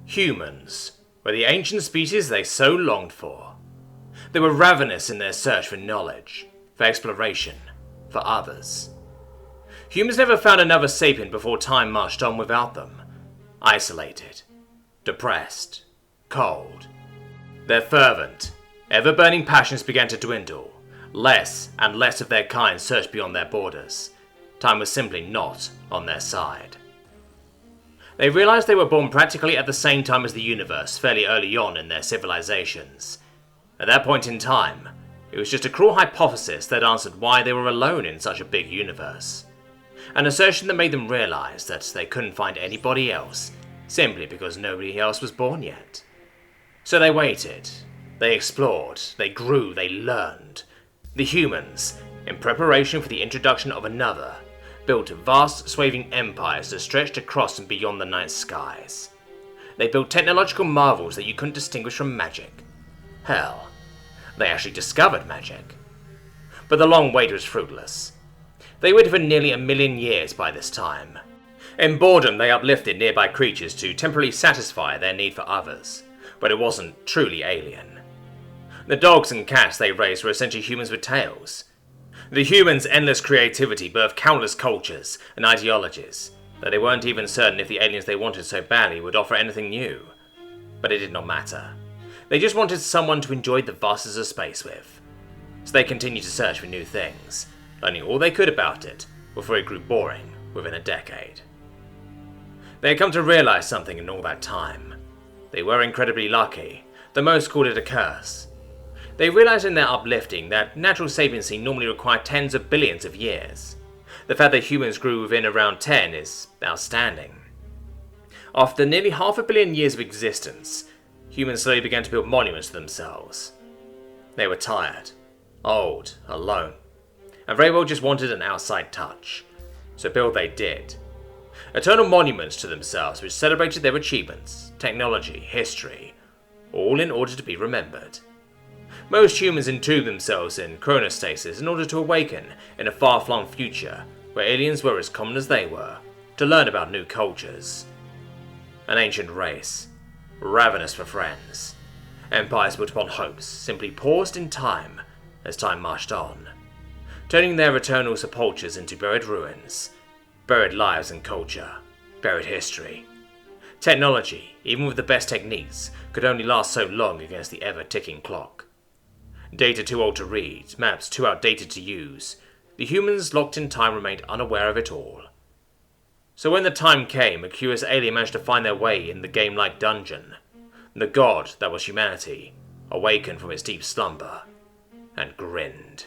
Humans were the ancient species they so longed for. They were ravenous in their search for knowledge, for exploration, for others. Humans never found another sapien before time marched on without them. Isolated, depressed, cold. Their fervent, ever-burning passions began to dwindle. Less and less of their kind searched beyond their borders. Time was simply not on their side. They realized they were born practically at the same time as the universe, fairly early on in their civilizations. At that point in time, it was just a cruel hypothesis that answered why they were alone in such a big universe. An assertion that made them realize that they couldn't find anybody else, simply because nobody else was born yet. So they waited, they explored, they grew, they learned. The humans, in preparation for the introduction of another, built vast swathing empires that stretched across and beyond the night skies. They built technological marvels that you couldn't distinguish from magic. Hell, they actually discovered magic. But the long wait was fruitless. They waited for nearly 1 million years by this time. In boredom, they uplifted nearby creatures to temporarily satisfy their need for others, but it wasn't truly alien. The dogs and cats they raised were essentially humans with tails. The humans' endless creativity birthed countless cultures and ideologies that they weren't even certain if the aliens they wanted so badly would offer anything new. But it did not matter. They just wanted someone to enjoy the vastness of space with. So they continued to search for new things, learning all they could about it before it grew boring within a decade. They had come to realize something in all that time. They were incredibly lucky, though most called it a curse. They realized in their uplifting that natural sapiency normally required tens of billions of years. The fact that humans grew within around 10 is outstanding. After nearly 500 million years of existence, humans slowly began to build monuments to themselves. They were tired, old, alone, and very well just wanted an outside touch. So build they did. Eternal monuments to themselves which celebrated their achievements, technology, history, all in order to be remembered. Most humans entomb themselves in chronostasis in order to awaken in a far-flung future where aliens were as common as they were, to learn about new cultures. An ancient race, ravenous for friends. Empires built upon hopes simply paused in time as time marched on, turning their eternal sepulchres into buried ruins, buried lives and culture, buried history. Technology, even with the best techniques, could only last so long against the ever-ticking clock. Data too old to read, maps too outdated to use, the humans locked in time remained unaware of it all. So when the time came, a curious alien managed to find their way in the game-like dungeon. The god that was humanity awakened from its deep slumber and grinned.